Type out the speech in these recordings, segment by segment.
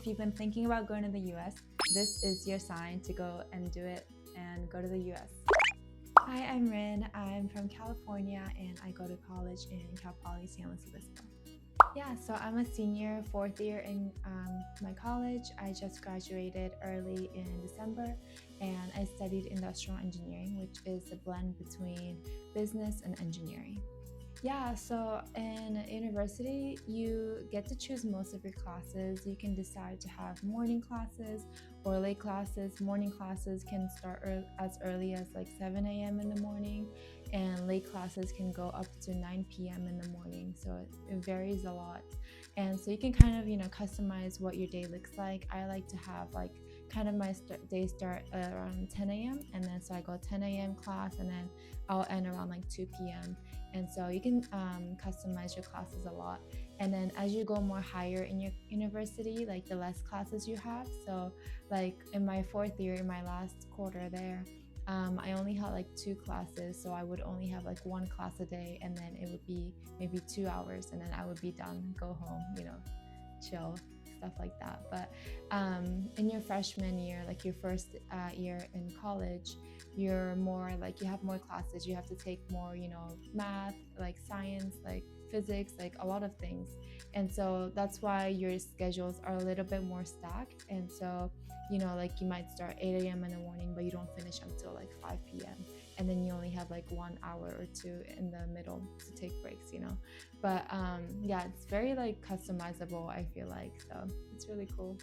if you've been thinking about going to the US, this is your sign to go and do it and go to the US. Hi, I'm Rin. I'm from California and I go to college in Cal Poly San Luis Obispo. Yeah, so I'm a senior, fourth year in my college. I just graduated early in December and I studied industrial engineering, which is a blend between business and engineering. Yeah, so in university, you get to choose most of your classes. You can decide to have morning classes or late classes. Morning classes can start as early as like 7 a.m. in the morning, and late classes can go up to 9 p.m. in the morning. So it varies a lot. And so you can kind of, customize what your day looks like. I like to have like kind of my day start around 10 a.m. and then so I go 10 a.m. class and then I'll end around like 2 p.m. And so you can customize your classes a lot. And then as you go more higher in your university, like the less classes you have. So like in my fourth year, in my last quarter there, I only had like 2 classes. So I would only have like 1 class a day and then it would be maybe 2 hours and then I would be done, go home, chill, stuff like that. But in your freshman year, like your first year in college, you're more like you have more classes, you have to take more math, like science, like physics, like a lot of things. And so that's why your schedules are a little bit more stacked. And so like you might start 8 a.m. in the morning but you don't finish until like 5 p.m. and then you only have like 1 hour or 2 in the middle to take breaks, but yeah, it's very like customizable, I feel like, so it's really cool.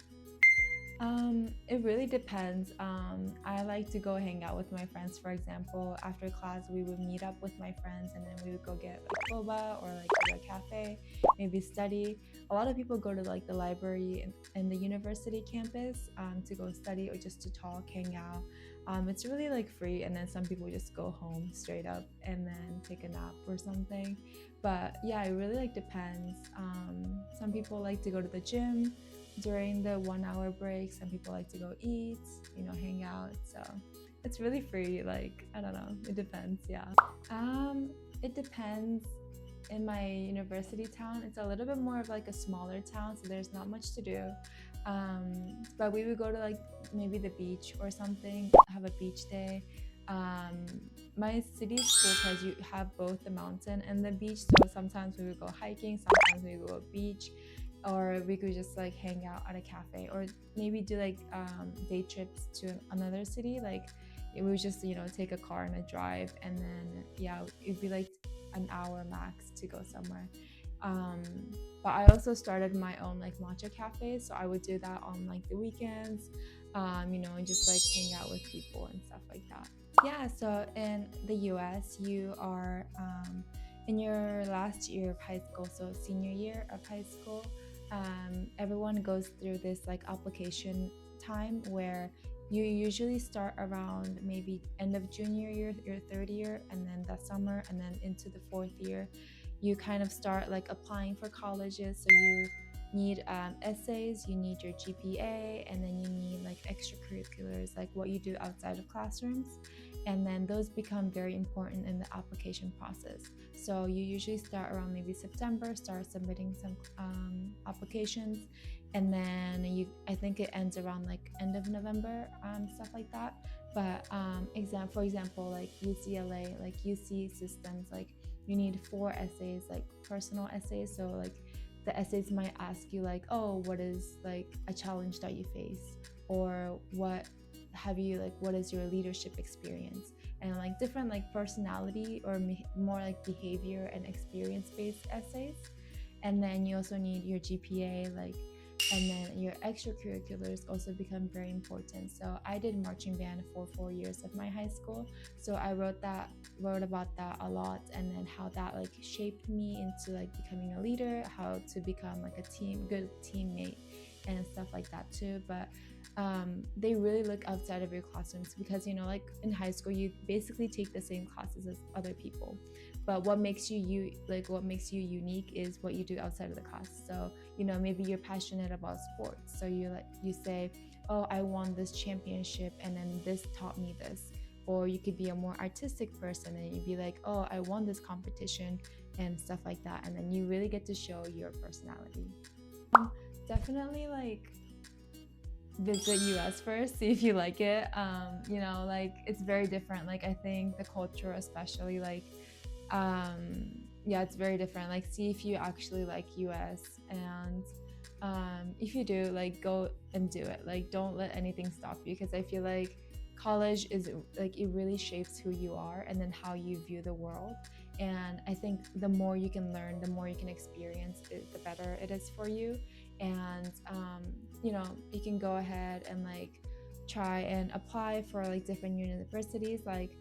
It really depends. I like to go hang out with my friends. For example, after class we would meet up with my friends and then we would go get like boba or like go to a cafe, maybe study. A lot of people go to like the library in the university campus to go study or just to talk, hang out. It's really like free, and then some people just go home straight up and then take a nap or something. But yeah, it really like depends. Some people like to go to the gym during the 1 hour break. Some people like to go eat, hang out. So it's really free. Like, I don't know, it depends. Yeah. It depends. In my university town, it's a little bit more of like a smaller town, so there's not much to do. But we would go to like maybe the beach or something, have a beach day. My city's cool because you have both the mountain and the beach, so sometimes we would go hiking, sometimes we would go beach, or we could just like hang out at a cafe or maybe do like day trips to another city. Like it would just take a car and a drive, and then it'd be like an hour max to go somewhere. But I also started my own like matcha cafe, so I would do that on like the weekends, and just like hang out with people and stuff like that. Yeah, so in the US, you are in your last year of high school, so senior year of high school. Everyone goes through this like application time where you usually start around maybe end of junior year, your third year, and then that summer, and then into the fourth year, you kind of start like applying for colleges. So you need essays, you need your GPA, and then you need like extracurriculars, like what you do outside of classrooms. And then those become very important in the application process. So you usually start around maybe September, start submitting some applications, and then I think it ends around like end of November, stuff like that. But for example, like UCLA, like UC systems, like you need 4 essays, like personal essays. So like the essays might ask you like, oh, what is like a challenge that you face, or what is your leadership experience, and like different like personality or more like behavior and experience based essays. And then you also need your GPA, like, and then your extracurriculars also become very important. So I did marching band for 4 years of my high school, so I wrote about that a lot, and then how that like shaped me into like becoming a leader, how to become like a good teammate and stuff like that too. But they really look outside of your classrooms, because like in high school you basically take the same classes as other people, but what makes you unique is what you do outside of the class. So maybe you're passionate about sports, so you say, oh, I won this championship and then this taught me this. Or you could be a more artistic person and you'd be like, oh, I won this competition and stuff like that, and then you really get to show your personality. Definitely like visit US first, see if you like it. You know, like it's very different. Like I think the culture especially yeah, it's very different. Like see if you actually like US, and if you do, like go and do it. Like don't let anything stop you, because I feel like college is like it really shapes who you are and then how you view the world. And I think the more you can learn, the more you can experience it, the better it is for you. And you know, you can go ahead and like try and apply for like different universities. Like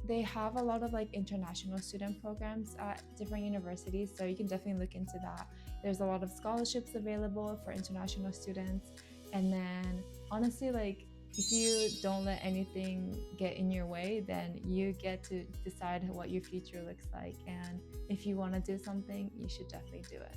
they have a lot of like international student programs at different universities, so you can definitely look into that. There's a lot of scholarships available for international students. And then honestly, like if you don't let anything get in your way, then you get to decide what your future looks like. And if you want to do something, you should definitely do it.